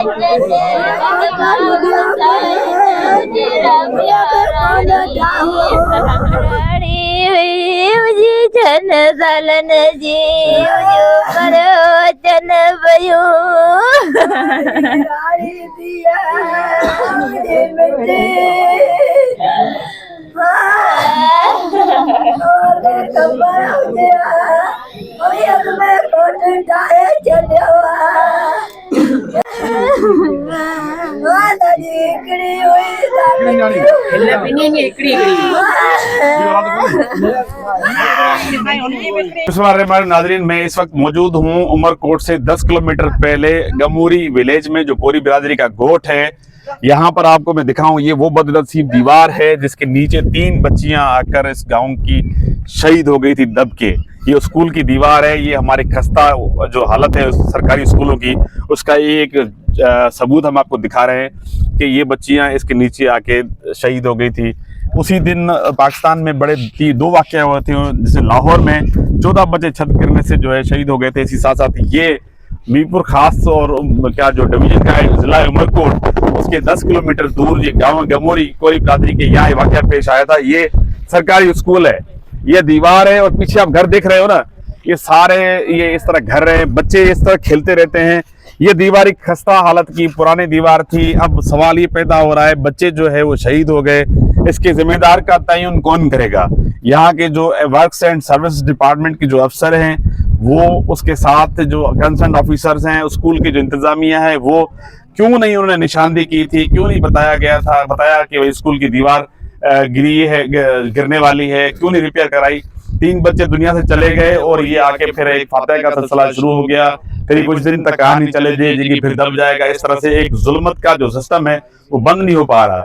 जन सालन जी वचन भयो नाजरीन, मैं इस वक्त मौजूद हूँ उमरकोट से 10 किलोमीटर पहले गमूरी विलेज में, जो कोरी बिरादरी का गोठ है। यहाँ पर आपको मैं दिखाऊं, ये वो बदनसीब दीवार है जिसके नीचे 3 बच्चियां आकर इस गांव की शहीद हो गई थी दब के। ये स्कूल की दीवार है। ये हमारी खस्ता जो हालत है सरकारी स्कूलों की, उसका एक सबूत हम आपको दिखा रहे हैं कि ये बच्चियां इसके नीचे आके शहीद हो गई थी। उसी दिन पाकिस्तान में बड़े 2 वाक़या हुए थे, जैसे लाहौर में 14 बच्चे छत गिरने से जो है शहीद हो गए थे। इसी साथ साथ ये मीरपुर खास और क्या जो डिवीजन का है जिला उमरकोट, उसके 10 किलोमीटर दूर ये गाँव गमोरी कोरी बिरादरी के यहाँ वाक़या पेश आया था। ये सरकारी स्कूल है, ये दीवार है और पीछे आप घर देख रहे हो ना, ये सारे ये इस तरह घर है, बच्चे इस तरह खेलते रहते हैं। ये दीवार एक खस्ता हालत की पुरानी दीवार थी। अब सवाल ये पैदा हो रहा है, बच्चे जो है वो शहीद हो गए, इसके जिम्मेदार का तयन कौन करेगा? यहाँ के जो वर्क्स एंड सर्विस डिपार्टमेंट के जो अफसर हैं वो, उसके साथ जो कंसर्न ऑफिसर्स हैं, स्कूल की जो इंतजामिया है, वो क्यों नहीं उन्होंने निशानदेही की थी? क्यों नहीं बताया कि स्कूल की दीवार गिरी है, गिरने वाली है, क्यों नहीं रिपेयर कराई? 3 बच्चे दुनिया से चले गए और ये आके फिर एक फातह का सिलसिला शुरू हो गया। करीब कुछ दिन तक कहानी चले जाएगी, फिर दब जाएगा। इस तरह से एक जुल्मत का जो सिस्टम है वो बंद नहीं हो पा रहा।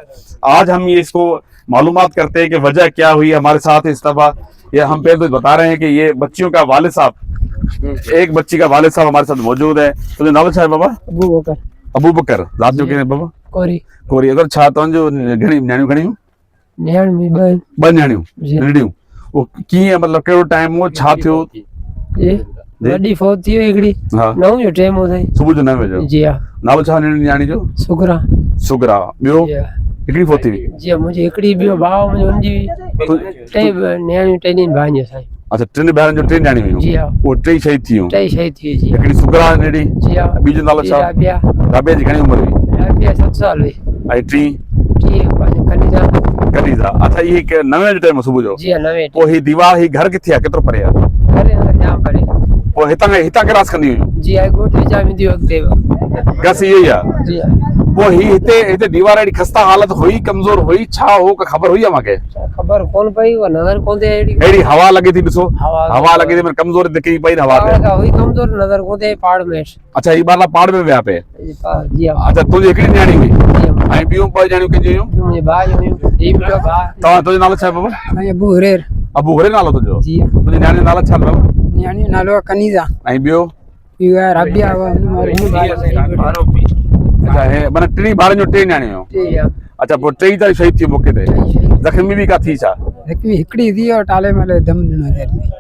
आज हम ये इसको मालूमात करते हैं कि वजह क्या हुई। हमारे साथ इस दफा ये हम पे तो बता रहे हैं कि ये बच्चियों का वालिद साहब, एक बच्ची का वालिद साहब हमारे साथ मौजूद है। तो नाम छा है बाबा? अबू बकर रात जो के बाबा कोरी अगर छा तो जो घणी न्याणियूं घणी ब न्याणियूं वो कीअं, मतलब केड़ो टाइम वो छा थियो? वडी फोत थी एकड़ी 9 जो टाइम हो थई, सुबह जो 9 बजे। जी हां। नाम छा न्याणी जो? सुगरा ॿियो हिकड़ी फोती हुई? जी मुझे एकड़ी ॿियो भाउ मुझे उनजी टे न्याणी टे दिन भाई साईं। अच्छा, 3 ॿारनि जो 3 न्याणी हुयूं? जी हां। वो 3 शहीद थियूं? 3 शहीद थी जी। हिकड़ी सुगरा नेड़ी? जी हां। ॿी जो नालो छा? राबिया जी घणी उम्र हुई? राबिया 7 साल हुई। ऐं 3 कनीजा। अच्छा, ये 9 जो टाइम सुबह जो? जी हां 9। पोइ ही दीवार ही घर किथे आहे, केतिरो परे आहे? परे जाम परे। पोइ हितां क्रॉस कंदी हुयूं? जी हां, गोठ विचा में दियो अॻिते बस इहो ई आहे। जी हां। पोइ ही हिते दीवार एड़ी खस्ता हालत हुई, कमजोर हुई, छा हो का खबर हुई आहे मांखे? खबर कोन पई, वो नजर कोन थे। एड़ी हवा लगी थी, ॾिसो हवा लगी थी, पर कमजोर दिखी पई हवा पे हुई, कमजोर नजर कोन थे पहाड़ में। अच्छा, ये बाला पहाड़ में विया पे? जी हां। अच्छा, तुझे एकड़ी न्याणी हुई? ऐं ॿियूं 2 न्याणियूं किंजी हुयूं? मुंहिंजे भाई हुयूं, ई ॿियो भाउ। तव्हां तुंहिंजो नालो छा आहे बाबा? ऐं अबू हुरैर नालो तुंहिंजो? जी हां। तुंहिंजी न्याणी जो नालो छा बाबा? न्याणी जो नालो कनीजा। ऐं ॿियो? इहो आहे राबिया। अच्छा, है माने 3 ॿारनि जो 3 न्याणियूं? जी हां। अच्छा, पोइ 3 त शहीद थी मौके ते? जख्मी भी का थी छा? हिकड़ी थी और टाले में दम ॾिनो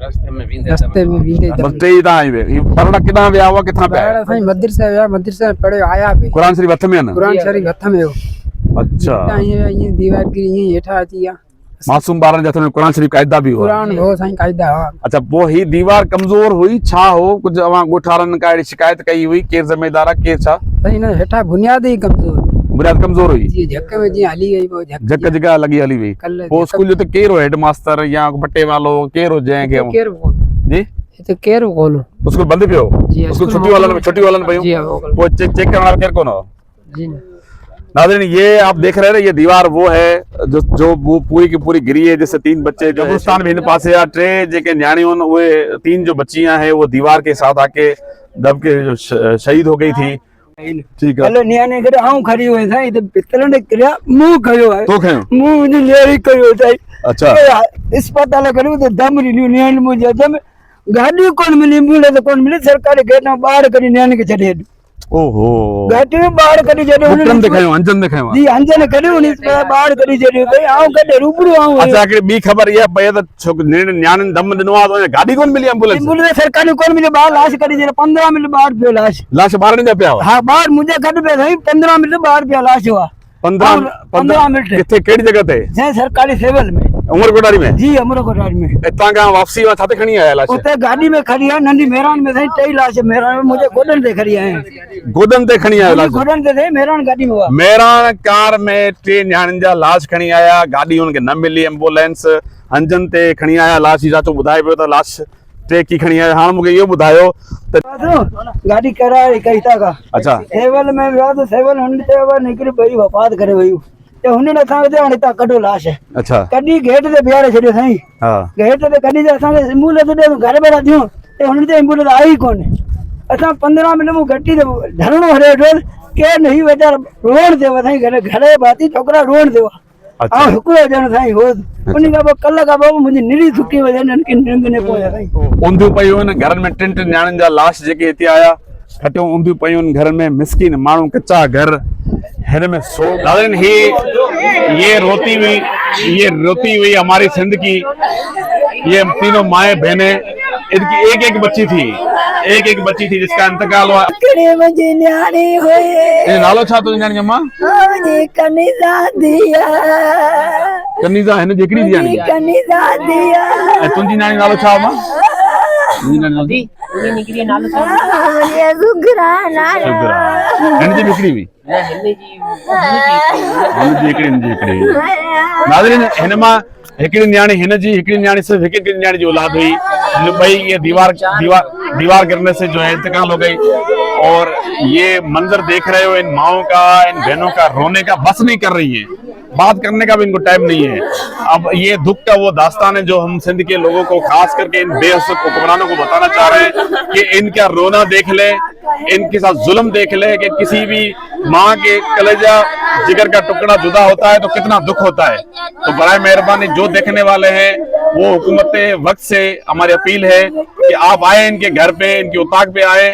रस्ते में वींदे बस 3 ता आई वे। पढ़ण किथां विया हुआ, किथां पिया? साईं मदरसा विया, मदरसा पढ़ियो आया पे। कुरान शरीफ हथ में न? कुरान शरीफ हथ में हो। अच्छा, ये दीवार की ये हेठा अची आ। मासूम ॿारनि जे हथ में कुरान शरीफ कायदा भी हुआ? कुरान हो साईं, कायदा हुआ। अच्छा, पोइ ही दीवार कमजोर हुई, छा हो? कुछ अवां ॻोठारनि का शिकायत कई हुई? केर जिम्मेदार आहे, केर छा? साईं न हेठा बुनियाद ही कमजोर, बुनियाद कमजोर हुई। जी, झक में जी हली गई, वो झक जगह लगी हली हुई। वो स्कूल जो तो केर हो, हेड मास्टर या बट्टे वालो केर हो जाए के? केर जी इते केर कोन स्कूल बंद पियो? जी स्कूल छुट्टी वालन पयो? जी वो चेक करने वाला केर कोन हो? जी नाज़रीन, ये आप देख रहे हैं, ये दीवार वो है जो वो पूरी की पूरी गिरी है, जिससे 3 बच्चे कब्रिस्तान में इन पासे या 3 जेके न्याणियों वे 3 जो बच्चियां हैं वो दीवार के साथ आके दब के शहीद हो गई थी। ठीक है, न्याणे करे आऊं खड़ी हुई था, इधर पितल ने किया मुंह खयो है, तो खयो मुंह ने लेरी कयो था। अच्छा, अस्पताल करे तो दम रिन्यू न्याणे मुझे दम गाड़ी कौन मिली, एम्बुलेंस कौन मिली, सरकारी गेट में बाहर करी न्याणे के चढ़े। ओहो घाटी में बाढ़ करी जॾहिं पुटन दिखायो अंजन दिखायो जी अंजन करी उन बाढ़ करी जॾहिं भई आऊं कॾहिं रूबरू आऊं अच्छा हिकिड़ी ॿी ख़बर इहा पई त न्याणियुनि दम ॾिनो आहे त गाॾी कोन मिली एम्बुलेंस एम्बुलेंस सरकारी कोन मिली ॿार लाश करी जॾहिं 15 मिनट बाढ़ पियो लाश लाश ॿारनि जा पिया हुआ हाँ बाढ़ मुझे गॾु पियो साईं 15 मिनट बाढ़ पिया लाश हुआ 15 मिनट किथे कहिड़ी जगह ते साईं सरकारी सिविल में उमरकोटारी में जी अमरकोटारी में हितां खां वापसी में छा ते खणी आया लाश उते गाड़ी में खड़ी है नंढी मेहरान में साईं टई लाश मेहरान में मुझे गोडन ते खड़ी है गोदन ते खणी आया लाश गोडन ते साईं मेहरान गाड़ी में हुआ मेहरान कार में 3 न्याणियुनि जा लाश खणी आया गाॾी हुनखे न मिली एम्बुलेंस अंजन ते खणी आया लाश जी चाचो ॿुधाए पियो त लाश टे की खणी आया हाणे मूंखे इहो ॿुधायो त गाड़ी कराए कई था का अच्छा सेवल में वियो त सेवल हुन ते निकिरी पई वफ़ात करे वई ते हुनने असांखे हाणे हितां कढो लाश अच्छा कॾहिं गेट ते बीहारे छॾियो साईं हा गेट ते कॾहिं त असांखे एम्बुलेंस ॾे घर वेठा थियूं ते हुन ते एम्बुलेंस आई कोन्हे असां 15 मिनट में घटी ते धरणो हरे वेठो केर नहीं वेचारा रोड ते साईं घरे भाती छोकरा रोड ते अच्छा हां हिकिड़ो ॼण साईं हो उन खां पोइ कल्ह खां पोइ मुंहिंजी निरी थुकी वई की निंग ने पोयां साईं ऊंधियूं पयूं आहिनि घरनि में 3 न्याणियुनि जा लाश जेके हिते आया खटियूं ऊंधियूं पयूं आहिनि घर में मिसकिन माण्हू कच्चा घर हिन में सो दादन ये रोती हुई हमारी सिंध की ये तीनों माए बहने इनकी एक बच्ची थी जिसका इंतकाल हुआ मुंहिंजी न्याणी हुई ये नालो छा तो न्याणी अम्मा मुंहिंजी कनीज़ा दिया कनीज़ा हिन जेकड़ी न्याणी कनीज़ा दिया ऐं तुंहिंजी न्याणी नालो छा अम्मा ये सुगरा नाला हिन जी निकरी हुई नाज़रीन हिन मां हिकिड़ी न्याणी हिन जी हिकिड़ी न्याणी सिर्फ हिकिड़ी न्याणी जी औलाद हुई भाई ये दीवार गिरने से जो है इंतकाल हो गई और ये मंजर देख रहे हो इन माओं का इन बहनों का रोने का बस नहीं कर रही है बात करने का भी इनको टाइम नहीं है अब ये दुख का वो दास्तान है जो हम सिंध के लोगों को खास करके इन बेहद हुक्मरानों को बताना चाह रहे हैं कि इनका रोना देख ले इनके साथ जुल्म देख ले कि किसी भी माँ के कलेजा जिगर का टुकड़ा जुदा होता है तो कितना दुख होता है तो बराए मेहरबानी जो देखने वाले हैं वो हुकूमत वक्त से हमारी अपील है कि आप आए इनके घर पे इनके उताक पे आए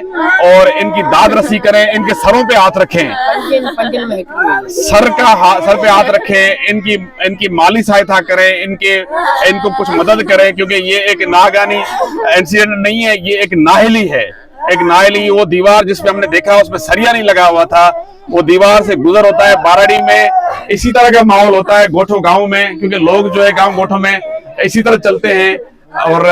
और इनकी दाद रसी करें इनके सरों पे हाथ रखें सर पे हाथ रखें इनकी माली सहायता करें इनको कुछ मदद करें क्योंकि ये एक नागानी इंसिडेंट नहीं है ये एक नाहली है एक नाहली वो दीवार जिसपे हमने देखा उसमें सरिया नहीं लगा हुआ था वो दीवार से गुजर होता है बाराड़ी में इसी तरह का माहौल होता है गोठो गांव में क्योंकि लोग जो है गांव गोठों में इसी तरह चलते हैं और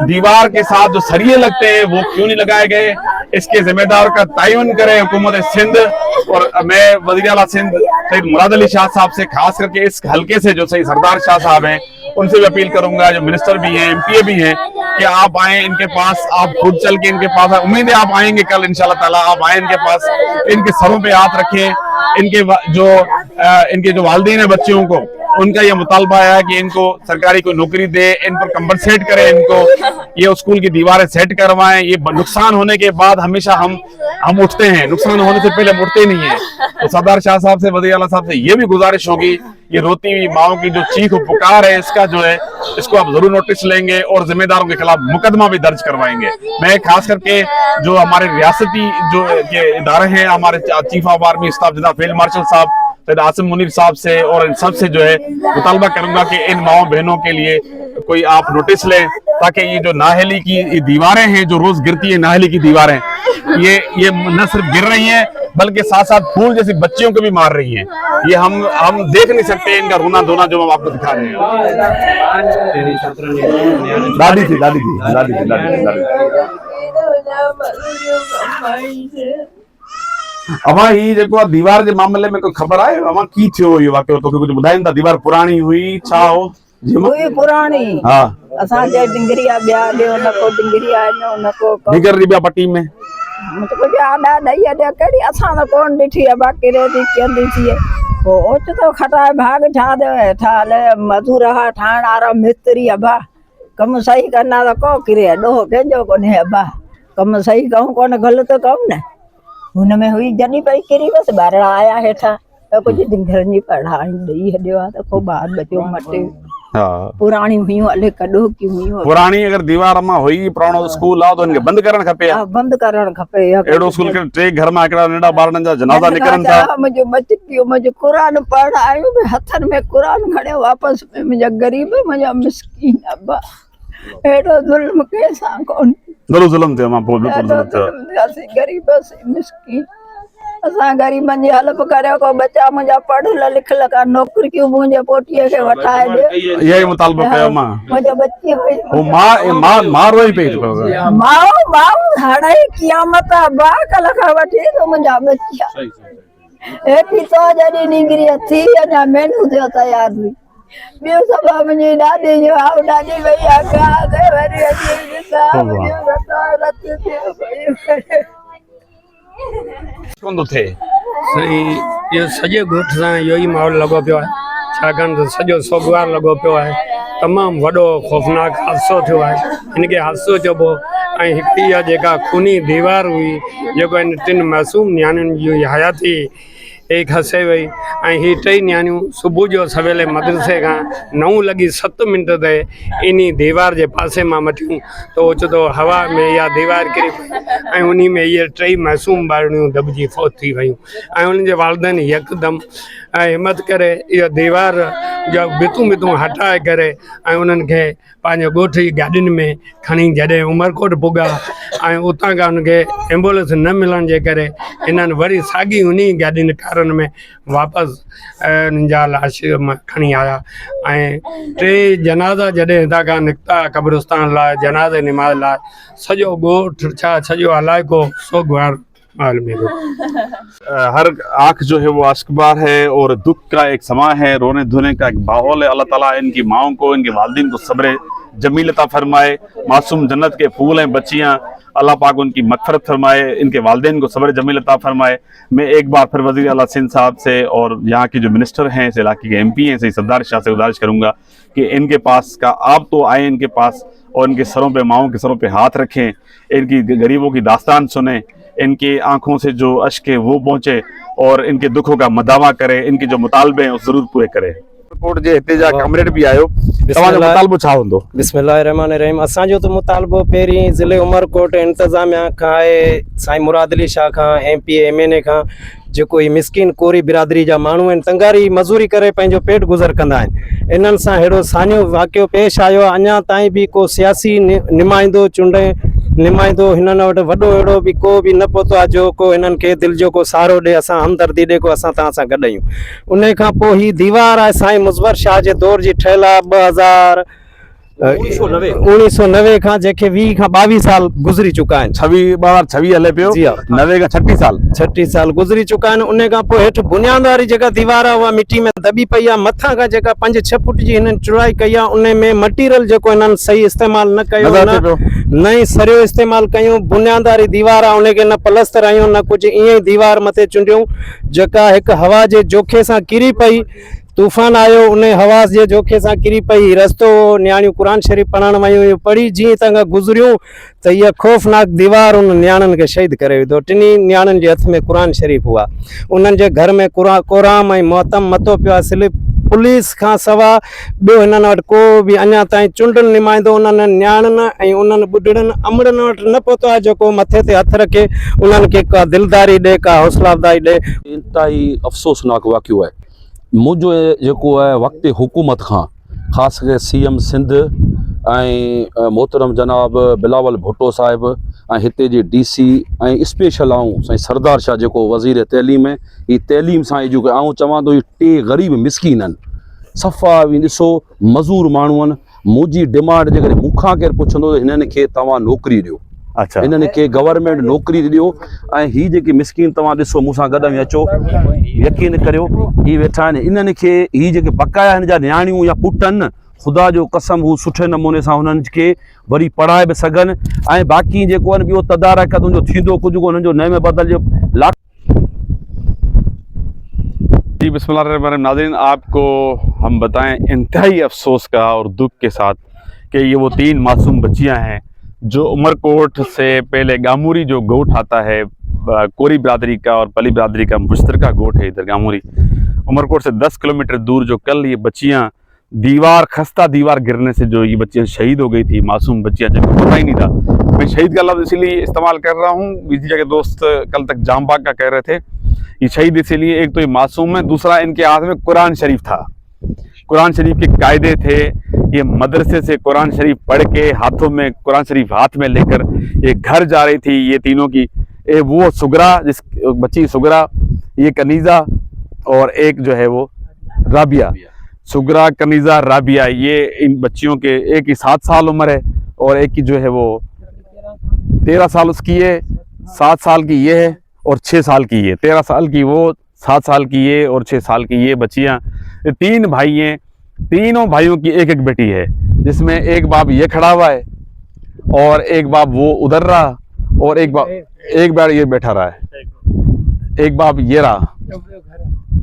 दीवार के साथ जो सरिये लगते हैं वो क्यों नहीं लगाए गए इसके जिम्मेदार का तयन करे हुकूमत सिंध और मैं वज़ीर आला सिंध सैयद मुराद अली शाह साहब से खास करके इस हल्के से जो सही सरदार शाह साहब हैं उनसे भी अपील करूंगा जो मिनिस्टर भी हैं एमपीए भी हैं कि आप आए इनके पास आप खुद चल के इनके पास उम्मीद है आप आएंगे कल इंशाल्लाह ताला आप आए इनके पास इनके सरों पे हाथ रखें इनके जो वालिदैन है बच्चियों को उनका ये मुतालबा है कि इनको सरकारी कोई नौकरी दे इन पर कंपनसेट करे इनको ये स्कूल की दीवारें सेट करवाएं ये नुकसान होने के बाद हमेशा हम उठते हैं नुकसान होने से पहले हम उठते नहीं है तो सरदार शाह साहब से वज़ीर आला साहब से ये भी गुजारिश होगी ये रोती हुई माओं की जो चीख और पुकार है इसका जो है इसको आप जरूर नोटिस लेंगे और जिम्मेदारों के खिलाफ मुकदमा भी दर्ज करवाएंगे मैं खास करके जो हमारे रियासती जो के इदारे हैं हमारे चीफ ऑफ आर्मी स्टाफ जिला फील्ड मार्शल साहब सैयद आसिम मुनीर साहब से और इन सब से जो है मुतालबा करूंगा कि इन माओ बहनों के लिए कोई आप नोटिस लें ताकि ये जो नाहली की दीवारें हैं जो रोज गिरती है नाहली की दीवारें ये न सिर्फ गिर रही हैं बल्कि साथ साथ फूल जैसी बच्चियों को भी मार रही हैं ये हम देख नहीं सकते इनका रोना धोना जो हम आपको दिखा रहे हैं दादी अमा ही जेको दीवार के मामले में कोई खबर आहे अमा की थियो यो वाकयो तो कुछ बुधाइन ता दीवार पुरानी हुई छा हो हुई पुरानी हां असा जे डिंगरिया ब्या देओ न को डिंगरिया न को डिंगर रिबा पट्टी में मतलब आडा दइया दे कड़ी असा न कोन दिठी बाकी रे दी केंदी थी ओ ओच तो खटा भाग छा दे ठाले मजूर हा ठाण आरा मिस्त्री अबा कम सही करना तो को किरे डो केजो कोने अबा कम सही कहूं कोन गलत कहूं न हुन में हुई जनी पई किरी बस बारड़ा आया हेठा तो कुछ डिंगर नहीं पढ़ा दई हडियो तो को बाहर बचो मटे हाँ पुराणी हुयूं अले कॾो की हुयूं पुरानी अगर दीवार मां हुई पुराणो स्कूल आहे तो इनके बंद करण खपे बंदि करणु खपे एड़ो स्कूल के टे घर में हिकिड़ा नंढा ॿारनि जा जनाज़ा निकरनि था मुंहिंजो बच पियो मुंहिंजो क़ुरान पढ़ण आयो बि हथनि में क़ुरान खणियो वापसि में मुंहिंजा ग़रीब मुंहिंजा मिसकीन अब्बा अहिड़ो ज़ुल्म कंहिंसां कोन ज़ुल्म थियो मां पोइ बिल्कुलु ज़ुल्म थियो असीं ग़रीब मिसकीन असां ग़रीबनि जी हेल्प करियो को बच्चा मुंहिंजा पढ़ियल लिखियल का नौकरियूं मुंहिंजे पोटीअ खे वठाए ॾियो यही मुतालबो कयो मां मुंहिंजो बच्ची वो मां रोई पई माऊ हाणे क़यामत बा कल खां वठी तो मुंहिंजा बच्चा एॾी तो जॾहिं निकिरी थी अञा महिनू थियो तयार हुई ॿियो सभु मुंहिंजी ॾाॾी जो आऊं ॾाॾी वई आहे वरी अची कोन थो थिए साईं इहो सॼे ॻोठ सां इहो ई माहौल लॻो पियो आहे छाकाणि त सॼो सोगवार लॻो पियो आहे तमामु वॾो ख़ौफ़नाक हादसो थियो आहे हिनखे हादसो चइबो ऐं हिकु इहा जेका खूनी दीवार हुई जेको हिन टिनि मासूम नियाणियुनि जी हयाती खसे वई ऐं हीअ टई नियाणियूं सुबुह जो सवेल मदरसे खां 9:07 ते इन दीवार जे पासे मां मटियूं त ओचितो हवा में इहा दीवार किरी पई ऐं उन में इहे टई मासूम ॿारड़ियूं दॿिजी फौत थी वियूं ऐं उन्हनि जे वालदेन यकदमि हिमत करे इहा दीवार जा भितूं हटाए करे ऐं उन्हनि खे पंहिंजे ॻोठ जी गाॾियुनि में खणी जॾहिं उमरकोट पुॻा ऐं उतां खां उनखे एम्बुलेंस न मिलण जे करे इन्हनि वरी साॻी उन गाॾियुनि कारनि में वापसि उन्हनि जा लाश खणी आया ऐं 3 जनाज़ा जॾहिं हितां खां निकिता क़ब्रिस्तान लाइ जनाज़े निमाज़ लाइ सॼो ॻोठ छा सॼो इलाइक़ो सोगवार माहौल में हर आंख जो है वो अश्कबार है और दुख का एक समय है, रोने धोने का एक माहौल है। अल्लाह ताला इनकी माओं को, इनके वालिदीन को सब्र जमील अता फरमाए। मासूम जन्नत के फूल हैं बच्चियां, अल्लाह पाक उनकी मगफरत फरमाए, इनके वालिदैन को सब्र जमील अता फरमाए। मैं एक बार फिर वज़ीर आला सिंध साहब से और यहाँ के जो मिनिस्टर हैं, इस इलाके के MP हैं, सही सरदार शाह से गुजारिश करूँगा कि इनके पास का आप तो आए इनके पास और इनके सरों पे, माओं के सरों पे हाथ रखें, इनकी गरीबों की दास्तान सुने, इनकी आंखों से जो अश्क है वो पहुँचे और इनके दुखों का मदावा करे, इनके जो मुतालबे हैं वो ज़रूर पूरे करे। कोर्ट जे हिते जा कमरेड भी आयो, तव्हांजो मुतालबो छा हूंदो? बिस्मिल्लाहिर्रहमानिर्रहीम। असांजो तो मुतालबो पहिरीं ज़िले उमरकोट इंतज़ामिया खां आहे, साईं मुराद अली शाह खां, MP MNA खां, जेको ही मिस्किन कोरी बिरादरी जा माण्हू आहिनि, तंगारी मज़ूरी करे पंहिंजो पेट गुज़र कंदा आहिनि। इन्हनि सां अहिड़ो साॻियो वाक़ियो पेश आयो आहे। अञा ताईं बि को सियासी निमाइंदो चूंडे निमाइंदो हिननि वटि वॾो अहिड़ो बि को बि न पहुतो आहे जो को हिननि खे दिलि जो को सहारो ॾिए, असां हमदर्दी ॾिए को असां तव्हां सां गॾु आहियूं। उन खां पोइ ही दीवार आहे साईं मुज़वर शाह जे दौर जी ठहियल आहे। 1990 खां जेके 20 खां 22 साल गुज़री चुका आहिनि। 26 हले पियो, 90 खां 36 साल गुज़री चुका आहिनि। उन खां पोइ हेठि बुनियाद वारी जेका दीवार आहे उहा मिटी में दॿी पई आहे। मथां खां जेका 5-6 फुट जी हिननि चौड़ाई कई आहे, उन में मटीरियल जेको हिननि सही इस्तेमालु न कयो, न ई सरियो इस्तेमालु कयूं। बुनियाद वारी दीवार आहे, उनखे न प्लस्तर आहियूं न कुझु, ईअं ई दीवार मथे चुंडियूं जेका हिकु हवा जे जोखे सां किरी पई। तूफ़ान आयो, उन हवा जे जोखे सां किरी पई। रस्तो नियाणियूं क़ुरान शरीफ़ पढ़ण वयूं, पढ़ी जीअं तंग गुज़रियूं त इहा ख़ौफ़नाक दीवार उन नियाणियुनि खे शहीद करे विधो। टिनी नियाणियुनि जे हथ में क़ुरान शरीफ़ हुआ, उन्हनि जे घर में क़ुरान ऐं मोहतम मतो पियो आहे। सिर्फ़ पुलिस खां सवा ॿियो हिननि वटि को बि अञा ताईं चुंडनि निमाईंदो उन्हनि नियाणियुनि ऐं उन्हनि ॿुढड़नि अमड़नि वटि न पहुतो आहे जेको मथे ते हथ रखे उन्हनि खे का दिलदारी ॾे, का हौसला अफ़ज़ाई ॾे। इंतहाई अफ़सोसनाक वाक़ियो आहे। मुंहिंजो जेको आहे वक़्ति हुकूमत खां, ख़ासि करे CM सिंध ऐं मोहतरम जनाब बिलावल भुट्टो साहिबु ऐं हिते जे DC ऐं स्पेशल आऊं साईं सरदार शाह जेको वज़ीर तइलीम आहे, ही तइलीम सां जो आऊं चवां थो, टे ग़रीब मिसकीन आहिनि, सफ़ा बि ॾिसो मज़ूर माण्हू आहिनि। मुंहिंजी डिमांड जेकॾहिं मूंखां केरु पुछंदो त हिननि खे तव्हां नौकिरी ॾियो, अच्छा इन्हनि खे गवर्नमेंट नौकिरी ॾियो। ऐं हीअ जेकी मिसकीन तव्हां ॾिसो मूंसां गॾु में अचो, यकीन करियो ही वेठा आहिनि, इन्हनि खे हीअ जेके बक़ाया हिन जा नियाणियूं या पुट आहिनि, ख़ुदा जो कसम हू सुठे नमूने सां हुननि खे वरी पढ़ाए बि सघनि। ऐं बाक़ी जेको आहिनि ॿियो तदारक तुंहिंजो थींदो कुझु हुननि जो नए में बदिलजो। जी बिस्मिल्लाहिर्रहमानिर्रहीम। नाज़रीन, आपको हम बताएं इंतहाई अफसोस का और दुख के साथ कि ये वो 3 मासूम बच्चियां हैं जो उमरकोट से पहले गामुरी जो गोठ आता है, कोरी बिरादरी का और पली बिरादरी का मुश्तरका गोठ है इधर गामुरी, उमरकोट से 10 किलोमीटर दूर, जो कल ये बच्चियां दीवार, खस्ता दीवार गिरने से जो ये बच्चियां शहीद हो गई थी, मासूम बच्चियां, जिनको पता ही नहीं था। मैं शहीद का लफ्ज़ इसीलिए इस्तेमाल कर रहा हूँ, इसी जगह दोस्त कल तक जामबाग का कह रहे थे। ये शहीद इसीलिए, एक तो ये मासूम है, दूसरा इनके हाथ में कुरान शरीफ था, कुरान शरीफ के कायदे थे। ये मदरसे से कुरान शरीफ पढ़ के हाथों में कुरान शरीफ हाथ में लेकर ये घर जा रही थी। ये तीनों की, वो सुगरा, जिस बच्ची सुगरा, ये कनीज़ा और एक जो है वो राबिया। सुगरा, कनीज़ा, राबिया, ये इन बच्चियों के एक की 7 साल उम्र है और एक की जो है वो 13 साल उसकी है, 7 साल की ये है और 6 साल की ये, 13 साल की वो, 7 साल की ये और 6 साल की ये बच्चियां। 3 भाई हैं, तीनों भाइयों की एक एक बेटी है, जिसमें एक बाप ये खड़ा हुआ है और एक बाप वो उधर रहा और एक बार ये बैठा रहा है, एक बाप ये रहा,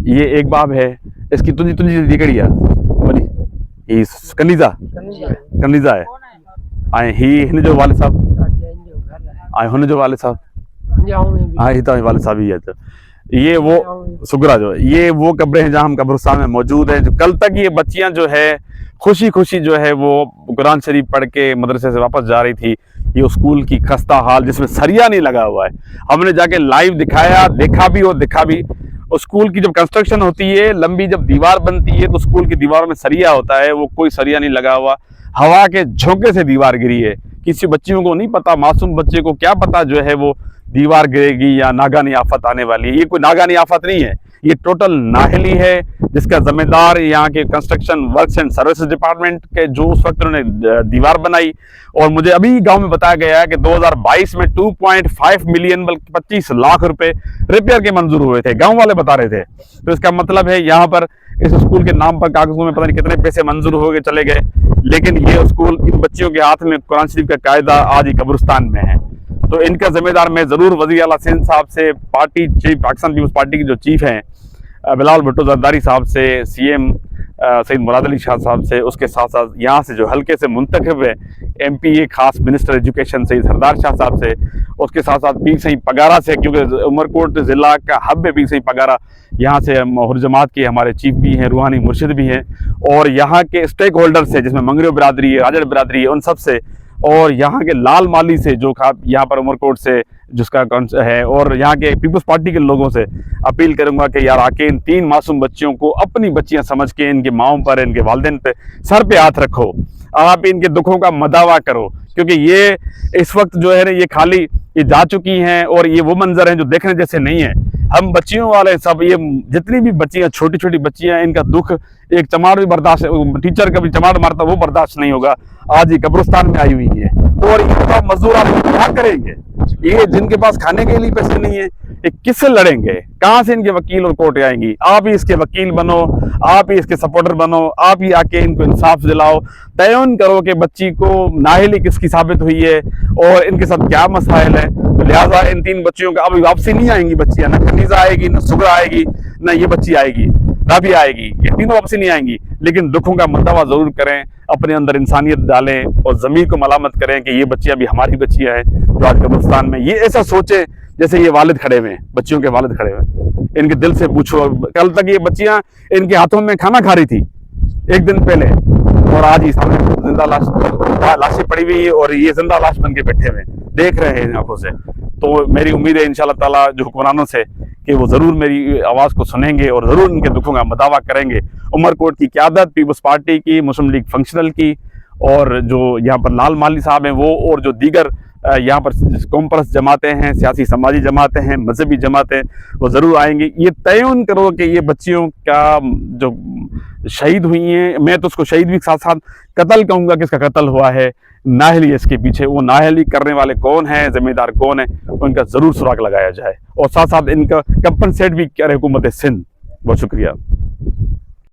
ये एक बाप है। इसकी तुझी दिकड़िया बोली ये कनीज़ा है। आए ही हिन जो वाले साहब, आए हुन जो वाले साहब, हाँ ही तो वाले साहब ही है। तो ये वो सुगरा जो है, ये वो कब्रें हैं जहाँ हम कब्रिस्तान में मौजूद हैं। जो कल तक ये बच्चियां जो है खुशी खुशी जो है वो कुरान शरीफ पढ़ के मदरसे से वापस जा रही थी। ये स्कूल की खस्ता हाल, जिसमें सरिया नहीं लगा हुआ है, हमने जाके लाइव दिखाया, देखा भी। स्कूल की जब कंस्ट्रक्शन होती है, लंबी जब दीवार बनती है, तो स्कूल की दीवार में सरिया होता है, वो कोई सरिया नहीं लगा हुआ, हवा के झोंके से दीवार गिरी है। किसी बच्चियों को नहीं पता, मासूम बच्चे को क्या पता जो है वो दीवार गिरेगी या नागानी आफत आने वाली है। ये कोई नागानी आफत नहीं है, ये टोटल नाहली है, जिसका जिम्मेदार यहाँ के construction works and services department के, जो उस वक्त उन्होंने दीवार बनाई। और मुझे अभी गांव में बताया गया है कि 2022 में 2.5 मिलियन बल्कि 25 लाख रुपए रिपेयर के मंजूर हुए थे, गांव वाले बता रहे थे। तो इसका मतलब है यहाँ पर इस स्कूल के नाम पर कागजों में पता नहीं कितने पैसे मंजूर हो गए, चले गए, लेकिन ये स्कूल इन बच्चियों के हाथ में कुरान शरीफ का कायदा आज ही कब्रिस्तान में है। तो इनका जिम्मेदार मैं जरूर वज़ीर आला सिंध साहब से, party chief, Pakistan Peoples Party के जो चीफ हैं बिलावल भुट्टो जरदारी साहब से, सीएम सईद मुराद अली शाह साहब से, उसके साथ साथ यहाँ से जो हल्के से मुंतखब है MPA खास मिनिस्टर एजुकेशन सईद सरदार शाह साहब से, उसके साथ साथ पीर सही पगारा से, क्योंकि उमरकोट ज़िला का हब है पीर सही पगारा, यहाँ से हुर जमात के हमारे चीफ भी हैं, रूहानी मुर्शिद भी हैं, और यहाँ के स्टेक होल्डर्स है, जिसमें मंगरियो बिरादरी है, राजड़ बिरादरी है, उन सब से, और यहाँ के लाल माली से जो यहाँ पर उमरकोट से जिसका है, और यहाँ के पीपल्स पार्टी के लोगों से अपील करूंगा कि यार आके इन 3 मासूम बच्चियों को अपनी बच्चियां समझ के इनके माओं पर, इनके वालिदैन पे, सर पे हाथ रखो, आप इनके दुखों का मदावा करो, क्योंकि ये इस वक्त जो है ना ये खाली ये जा चुकी हैं और ये वो मंजर हैं जो देखने जैसे नहीं है। हम बच्चियों वाले सब, ये जितनी भी बच्चियां, छोटी छोटी बच्चियां, इनका दुख एक चमार भी बर्दाश्त, टीचर कभी चमार मारता वो बर्दाश्त नहीं होगा। आज ये कब्रिस्तान में आई हुई है और ये मजदूर आप क्या करेंगे? ये जिनके पास खाने के लिए पैसे नहीं है, ये किससे लड़ेंगे? कहाँ से इनके वकील और कोर्ट आएंगी? आप ही इसके वकील बनो, आप ही इसके सपोर्टर बनो, आप ही आके इनको इंसाफ दिलाओ, तयन करो कि बच्ची को नाहली किसकी साबित हुई है और इनके साथ क्या मसाइल है। तो लिहाजा इन 3 बच्चियों का अब वापसी नहीं आएंगी बच्चियां, ना कनीज़ा आएगी, ना सुगरा आएगी, ना ये बच्ची आएगी, राबिया आएगी, ये तीनों वापसी नहीं आएंगी। लेकिन दुखों का मदावा जरूर करें, अपने अंदर इंसानियत डालें और ज़मीर को मलामत करें कि ये बच्चियां भी हमारी बच्चियां हैं जो आज कब्रिस्तान में। ये ऐसा सोचें जैसे ये वालिद खड़े हुए हैं, बच्चियों के वालिद खड़े हुए हैं। इनके दिल से पूछो, कल तक ये बच्चियां इनके हाथों में खाना खा रही थी 1 दिन पहले, और आज ही सामने जिंदा लाशें पड़ी हुई है और ये जिंदा लाश बन के बैठे हुए देख रहे हैं आंखों से। तो मेरी उम्मीद है इंशाअल्लाह ताला जो हुक्मरानों से कि वो ज़रूर मेरी आवाज़ को सुनेंगे और ज़रूर इनके दुखों का मदावा करेंगे। उमरकोट की क़यादत, पीपल्स पार्टी की, मुस्लिम लीग फंक्शनल की, और जो यहाँ पर लाल माली साहब हैं वो, और जो दीगर यहाँ पर कौम परस्त जमातें हैं, सियासी समाजी जमातें हैं, मजहबी जमातें, वो ज़रूर आएंगी। ये तयन करो कि ये बच्चियों का जो शहीद हुई हैं, मैं तो उसको शहीद भी साथ साथ कत्ल कहूँगा कि इसका कत्ल हुआ है, नाहली इसके पीछे, वो नाहली करने वाले कौन हैं, जिम्मेदार कौन है, उनका ज़रूर सुराग लगाया जाए और साथ साथ इनका कंपनसेट भी करे हुकूमत सिंध। बहुत शुक्रिया।